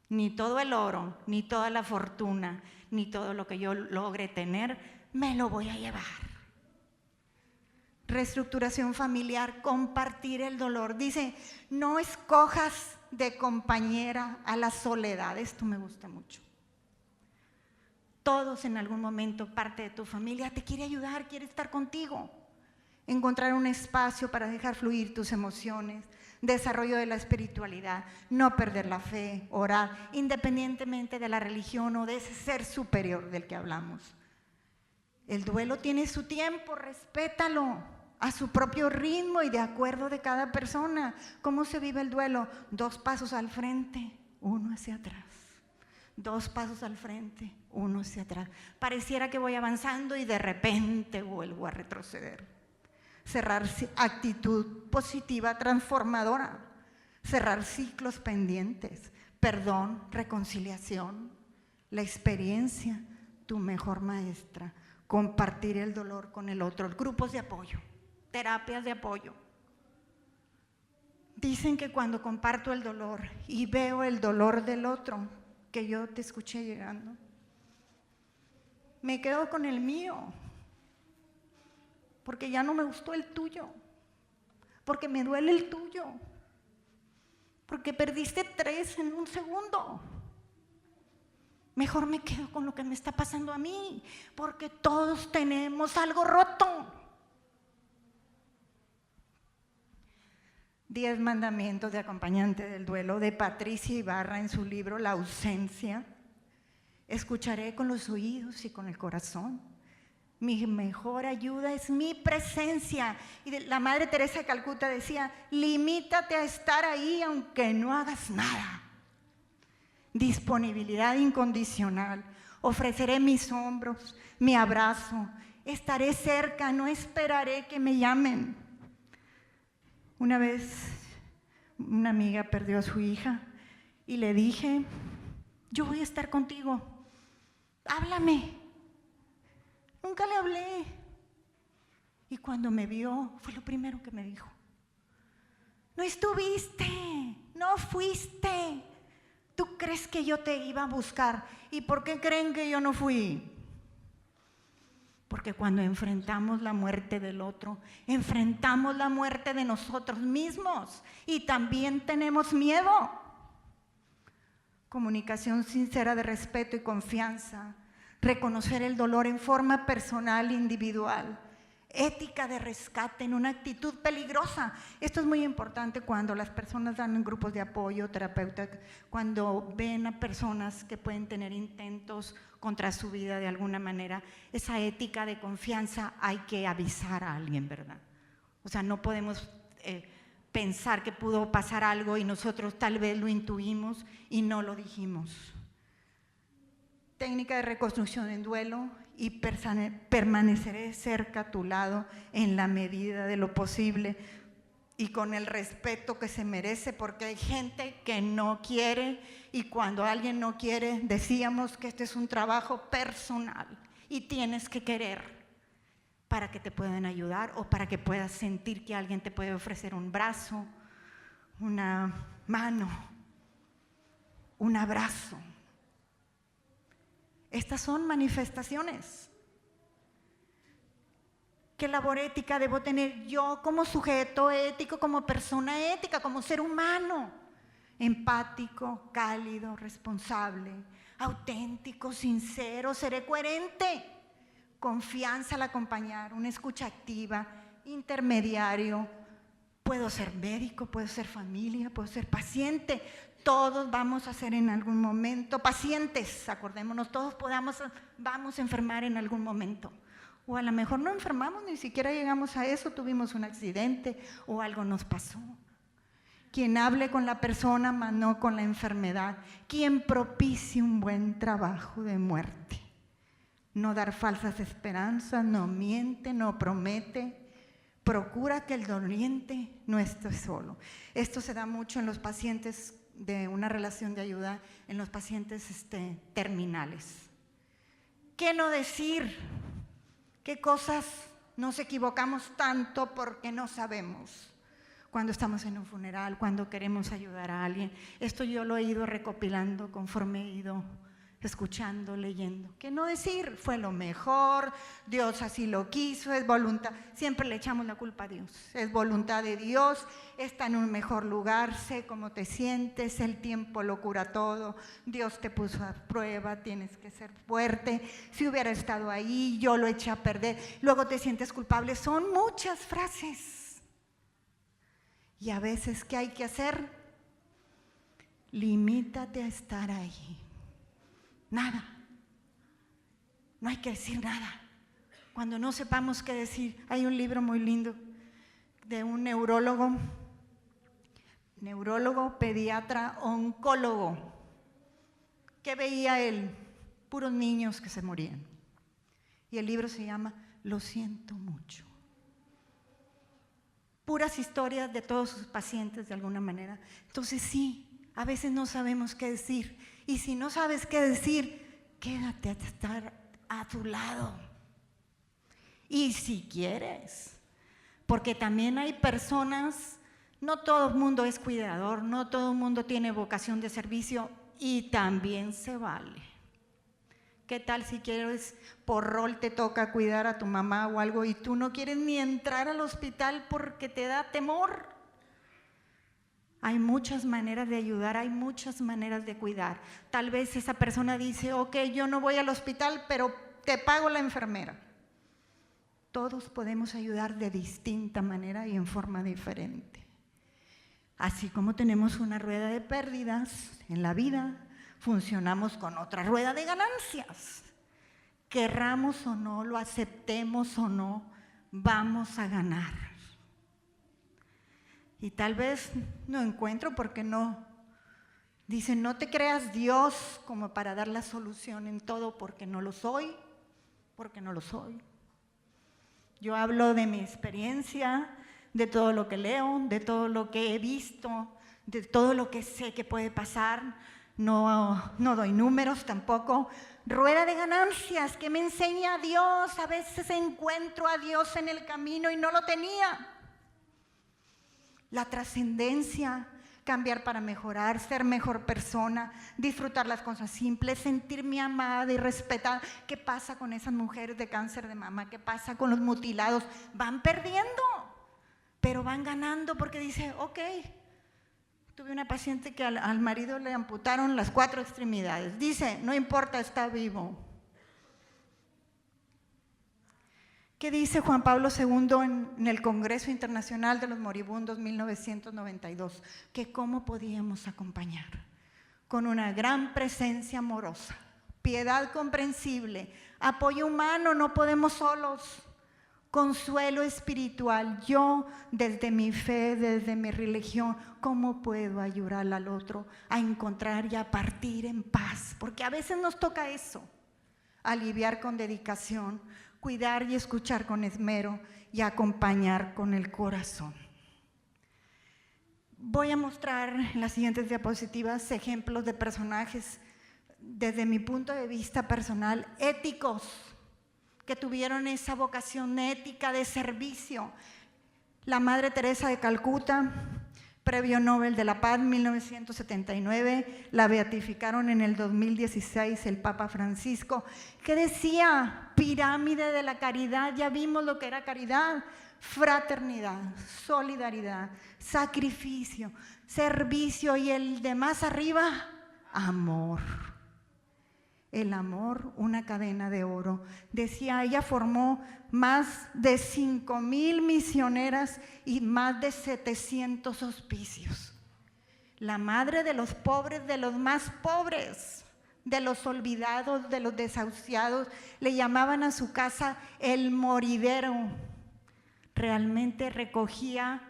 ni todo el oro, ni toda la fortuna, ni todo lo que yo logre tener, me lo voy a llevar. Reestructuración familiar, compartir el dolor. Dice, no escojas de compañera a la soledad. Esto me gusta mucho. Todos en algún momento, parte de tu familia te quiere ayudar, quiere estar contigo. Encontrar un espacio para dejar fluir tus emociones, desarrollo de la espiritualidad, no perder la fe, orar, independientemente de la religión o de ese ser superior del que hablamos. El duelo tiene su tiempo, respétalo a su propio ritmo y de acuerdo de cada persona. ¿Cómo se vive el duelo? 2 pasos al frente, 1 hacia atrás. 2 pasos al frente, 1 hacia atrás. Pareciera que voy avanzando y de repente vuelvo a retroceder. Cerrar actitud positiva, transformadora. Cerrar ciclos pendientes. Perdón, reconciliación. La experiencia, tu mejor maestra. Compartir el dolor con el otro. Grupos de apoyo, terapias de apoyo. Dicen que cuando comparto el dolor y veo el dolor del otro, que yo te escuché llegando, me quedo con el mío. Porque ya no me gustó el tuyo, porque me duele el tuyo, porque perdiste 3 en un segundo. Mejor me quedo con lo que me está pasando a mí, porque todos tenemos algo roto. 10 mandamientos de acompañante del duelo de Patricia Ibarra en su libro La ausencia. Escucharé con los oídos y con el corazón. Mi mejor ayuda es mi presencia. Y la Madre Teresa de Calcuta decía, limítate a estar ahí aunque no hagas nada. Disponibilidad incondicional. Ofreceré mis hombros, mi abrazo. Estaré cerca, no esperaré que me llamen. Una vez una amiga perdió a su hija y le dije, yo voy a estar contigo. Háblame. Nunca le hablé. Y cuando me vio, fue lo primero que me dijo. No estuviste, no fuiste. ¿Tú crees que yo te iba a buscar? ¿Y por qué creen que yo no fui? Porque cuando enfrentamos la muerte del otro, enfrentamos la muerte de nosotros mismos. Y también tenemos miedo. Comunicación sincera de respeto y confianza. Reconocer el dolor en forma personal, individual. Ética de rescate en una actitud peligrosa. Esto es muy importante cuando las personas dan en grupos de apoyo, terapeutas, cuando ven a personas que pueden tener intentos contra su vida de alguna manera. Esa ética de confianza hay que avisar a alguien, ¿verdad? O sea, no podemos pensar que pudo pasar algo y nosotros tal vez lo intuimos y no lo dijimos. Técnica de reconstrucción en duelo y permaneceré cerca a tu lado en la medida de lo posible y con el respeto que se merece, porque hay gente que no quiere y cuando alguien no quiere, decíamos que este es un trabajo personal y tienes que querer para que te puedan ayudar o para que puedas sentir que alguien te puede ofrecer un brazo, una mano, un abrazo. Estas son manifestaciones. ¿Qué labor ética debo tener yo como sujeto ético, como persona ética, como ser humano? Empático, cálido, responsable, auténtico, sincero, seré coherente. Confianza al acompañar, una escucha activa, intermediario. Puedo ser médico, puedo ser familia, puedo ser paciente. Todos vamos a ser en algún momento pacientes, acordémonos, todos vamos a enfermar en algún momento. O a lo mejor no enfermamos, ni siquiera llegamos a eso, tuvimos un accidente o algo nos pasó. Quien hable con la persona, mas no con la enfermedad. Quien propicie un buen trabajo de muerte. No dar falsas esperanzas, no miente, no promete. Procura que el doliente no esté solo. Esto se da mucho en los pacientes de una relación de ayuda, en los pacientes terminales. ¿Qué no decir? ¿Qué cosas nos equivocamos tanto porque no sabemos? cuando estamos en un funeral, cuando queremos ayudar a alguien. Esto yo lo he ido recopilando conforme he ido escuchando, leyendo. Que no decir, fue lo mejor, Dios así lo quiso, es voluntad. Siempre le echamos la culpa a Dios. Es voluntad de Dios, está en un mejor lugar, sé cómo te sientes, el tiempo lo cura todo, Dios te puso a prueba, tienes que ser fuerte. Si hubiera estado ahí, yo lo eché a perder. Luego te sientes culpable. Son muchas frases. Y a veces, ¿qué hay que hacer? Limítate a estar ahí. Nada. No hay que decir nada. Cuando no sepamos qué decir, hay un libro muy lindo de un neurólogo, pediatra, oncólogo, que veía él, puros niños que se morían. Y el libro se llama Lo siento mucho. Puras historias de todos sus pacientes de alguna manera. Entonces sí, a veces no sabemos qué decir. Y si no sabes qué decir, quédate a estar a tu lado. Y si quieres, porque también hay personas, no todo el mundo es cuidador, no todo el mundo tiene vocación de servicio y también se vale. ¿Qué tal si quieres, por rol te toca cuidar a tu mamá o algo y tú no quieres ni entrar al hospital porque te da temor? Hay muchas maneras de ayudar, hay muchas maneras de cuidar. Tal vez esa persona dice, ok, yo no voy al hospital, pero te pago la enfermera. Todos podemos ayudar de distinta manera y en forma diferente. Así como tenemos una rueda de pérdidas en la vida, funcionamos con otra rueda de ganancias. Querramos o no, lo aceptemos o no, vamos a ganar. Y tal vez no encuentro porque no. Dicen, no te creas Dios como para dar la solución en todo, porque no lo soy, porque no lo soy. Yo hablo de mi experiencia, de todo lo que leo, de todo lo que he visto, de todo lo que sé que puede pasar. No doy números tampoco. Rueda de ganancias que me enseña Dios. A veces encuentro a Dios en el camino y no lo tenía. La trascendencia, cambiar para mejorar, ser mejor persona, disfrutar las cosas simples, sentirme amada y respetada. ¿Qué pasa con esas mujeres de cáncer de mama? ¿Qué pasa con los mutilados? Van perdiendo, pero van ganando porque dice, ok, tuve una paciente que al marido le amputaron las 4 extremidades. Dice, no importa, está vivo. ¿Qué dice Juan Pablo II en el Congreso Internacional de los Moribundos 1992? Que cómo podíamos acompañar con una gran presencia amorosa, piedad comprensible, apoyo humano, no podemos solos, consuelo espiritual. Yo, desde mi fe, desde mi religión, ¿cómo puedo ayudar al otro a encontrar y a partir en paz? Porque a veces nos toca eso, aliviar con dedicación, cuidar y escuchar con esmero y acompañar con el corazón. Voy a mostrar en las siguientes diapositivas ejemplos de personajes desde mi punto de vista personal, éticos, que tuvieron esa vocación ética de servicio. La Madre Teresa de Calcuta, Premio Nobel de la Paz 1979, la beatificaron en el 2016 el Papa Francisco, que decía, pirámide de la caridad, ya vimos lo que era caridad, fraternidad, solidaridad, sacrificio, servicio y el de más arriba, amor. El amor, una cadena de oro. Decía, ella formó más de 5,000 misioneras y más de 700 hospicios. La madre de los pobres, de los más pobres, de los olvidados, de los desahuciados, le llamaban a su casa el moridero. Realmente recogía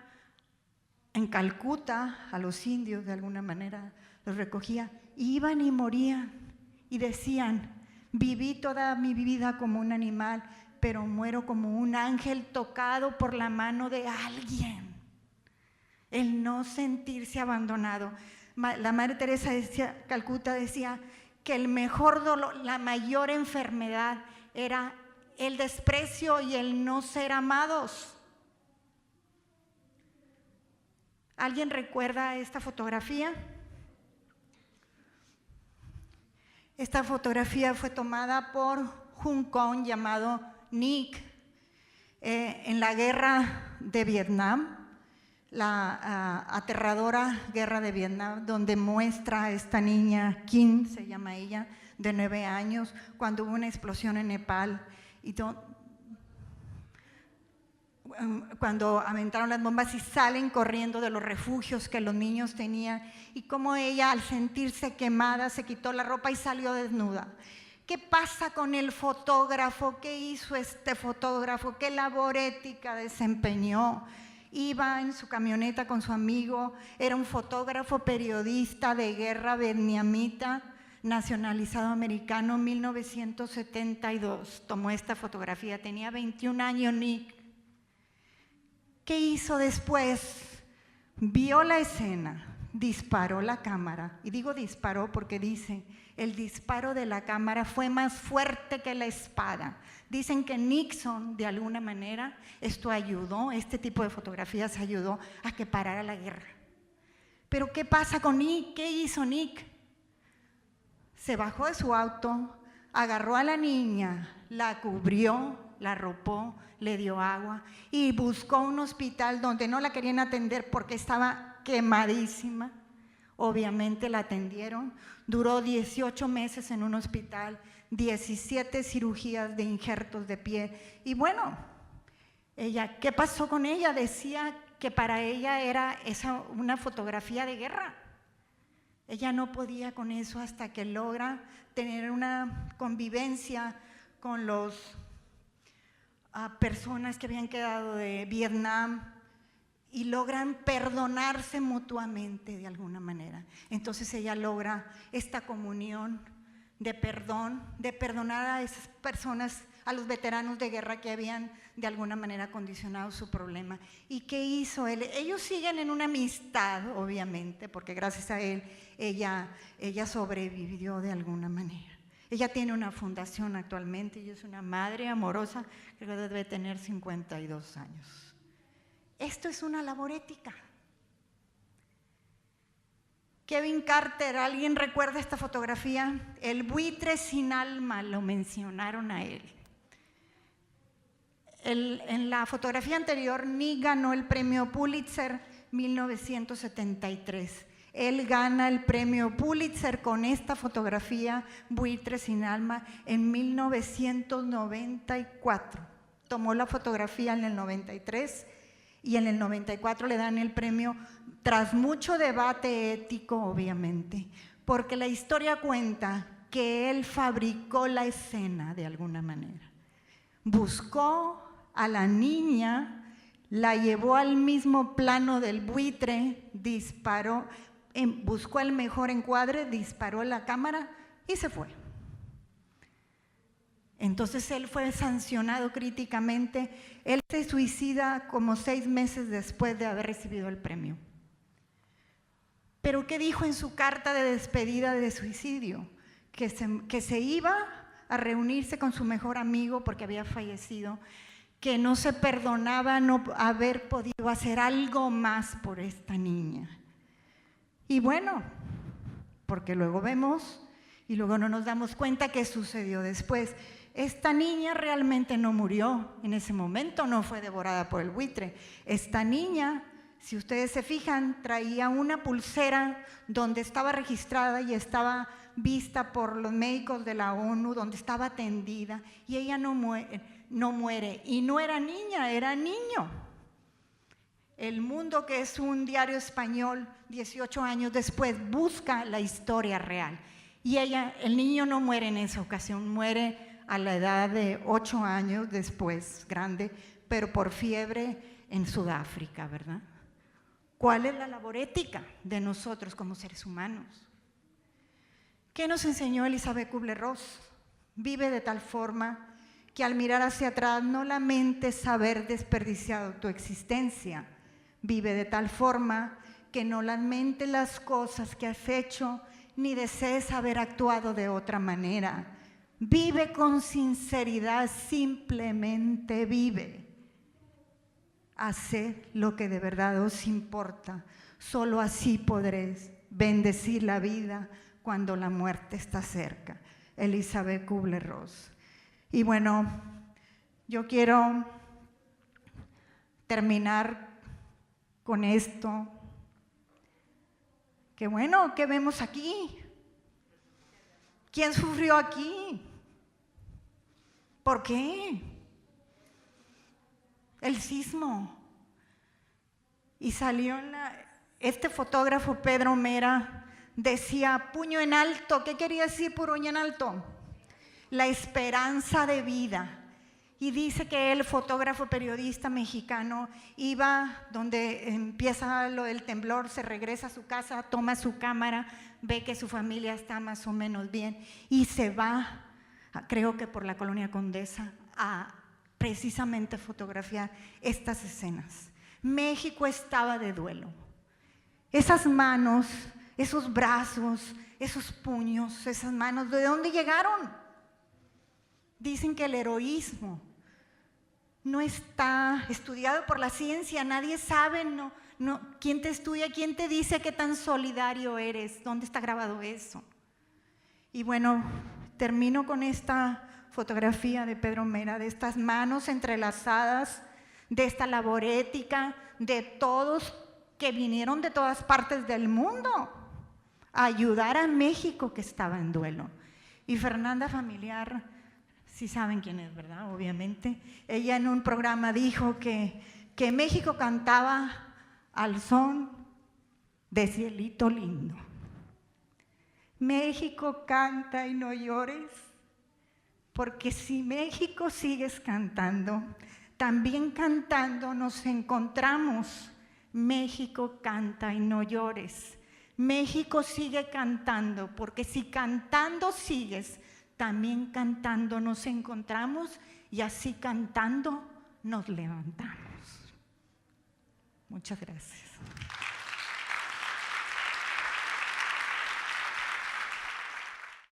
en Calcuta a los indios, de alguna manera, los recogía, iban y morían. Y decían, viví toda mi vida como un animal, pero muero como un ángel tocado por la mano de alguien. El no sentirse abandonado. La Madre Teresa de Calcuta decía que el mejor dolor, la mayor enfermedad era el desprecio y el no ser amados. ¿Alguien recuerda esta fotografía? Esta fotografía fue tomada por un con llamado Nick en la guerra de Vietnam, la aterradora guerra de Vietnam, donde muestra a esta niña, Kim se llama ella, de 9 años, cuando hubo una explosión en Nepal y cuando aventaron las bombas y salen corriendo de los refugios que los niños tenían, y cómo ella, al sentirse quemada, se quitó la ropa y salió desnuda. ¿Qué pasa con el fotógrafo? ¿Qué hizo este fotógrafo? ¿Qué labor ética desempeñó? Iba en su camioneta con su amigo, era un fotógrafo periodista de guerra vietnamita, nacionalizado americano, 1972. Tomó esta fotografía, tenía 21 años Nick. ¿Qué hizo después? Vio la escena, disparó la cámara, y digo disparó porque dice, el disparo de la cámara fue más fuerte que la espada. Dicen que Nixon, de alguna manera, esto ayudó, este tipo de fotografías ayudó a que parara la guerra. Pero ¿qué pasa con Nick? ¿Qué hizo Nick? Se bajó de su auto, agarró a la niña, la cubrió, la arropó, le dio agua y buscó un hospital donde no la querían atender porque estaba quemadísima. Obviamente la atendieron, duró 18 meses en un hospital, 17 cirugías de injertos de piel. Y bueno, ella, ¿qué pasó con ella? Decía que para ella era una fotografía de guerra. Ella no podía con eso hasta que logra tener una convivencia con los personas que habían quedado de Vietnam y logran perdonarse mutuamente de alguna manera. Entonces ella logra esta comunión de perdón, de perdonar a esas personas, a los veteranos de guerra que habían de alguna manera condicionado su problema. ¿Y qué hizo él? Ellos siguen en una amistad, obviamente, porque gracias a él ella sobrevivió de alguna manera. Ella tiene una fundación actualmente y es una madre amorosa, creo que debe tener 52 años. Esto es una labor ética. Kevin Carter, ¿alguien recuerda esta fotografía? El buitre sin alma, lo mencionaron a él. En la fotografía anterior, Nick ganó el premio Pulitzer 1973. Él gana el premio Pulitzer con esta fotografía, Buitre sin alma, en 1994. Tomó la fotografía en el 93 y en el 94 le dan el premio tras mucho debate ético, obviamente, porque la historia cuenta que él fabricó la escena de alguna manera. Buscó a la niña, la llevó al mismo plano del buitre, disparó, buscó el mejor encuadre, disparó la cámara y se fue. Entonces él fue sancionado críticamente. Él se suicida como 6 meses después de haber recibido el premio. ¿Pero qué dijo en su carta de despedida de suicidio? Que se iba a reunirse con su mejor amigo porque había fallecido, que no se perdonaba no haber podido hacer algo más por esta niña. Y bueno, porque luego vemos y luego no nos damos cuenta qué sucedió después. Esta niña realmente no murió en ese momento, no fue devorada por el buitre. Esta niña, si ustedes se fijan, traía una pulsera donde estaba registrada y estaba vista por los médicos de la ONU, donde estaba atendida, y ella no muere. Y no era niña, era niño. El Mundo, que es un diario español, 18 años después, busca la historia real. Y el niño no muere en esa ocasión, muere a la edad de 8 años después, grande, pero por fiebre en Sudáfrica, ¿verdad? ¿Cuál es la labor ética de nosotros como seres humanos? ¿Qué nos enseñó Elizabeth Kubler-Ross? Vive de tal forma que al mirar hacia atrás no lamentes haber desperdiciado tu existencia. Vive de tal forma que no lamentes las cosas que has hecho ni desees haber actuado de otra manera. Vive con sinceridad, simplemente vive. Haced lo que de verdad os importa. Solo así podré bendecir la vida cuando la muerte está cerca. Elizabeth Kubler-Ross. Y bueno, yo quiero terminar con esto. Qué bueno, ¿qué vemos aquí? ¿Quién sufrió aquí? ¿Por qué? El sismo. Y salió este fotógrafo, Pedro Mera, decía puño en alto. ¿Qué quería decir puño en alto? La esperanza de vida. Y dice que él, fotógrafo periodista mexicano, iba donde empieza lo del temblor, se regresa a su casa, toma su cámara, ve que su familia está más o menos bien y se va, creo que por la Colonia Condesa, a precisamente fotografiar estas escenas. México estaba de duelo. Esas manos, esos brazos, esos puños, esas manos, ¿de dónde llegaron? Dicen que el heroísmo no está estudiado por la ciencia, nadie sabe, quién te estudia, quién te dice qué tan solidario eres, dónde está grabado eso. Y bueno, termino con esta fotografía de Pedro Mera, de estas manos entrelazadas, de esta labor ética, de todos que vinieron de todas partes del mundo a ayudar a México que estaba en duelo. Y Fernanda Familiar, sí saben quién es, ¿verdad? Obviamente. Ella en un programa dijo que México cantaba al son de Cielito Lindo. México canta y no llores, porque si México sigues cantando, también cantando nos encontramos. México canta y no llores. México sigue cantando, porque si cantando sigues, también cantando nos encontramos y así cantando nos levantamos. Muchas gracias.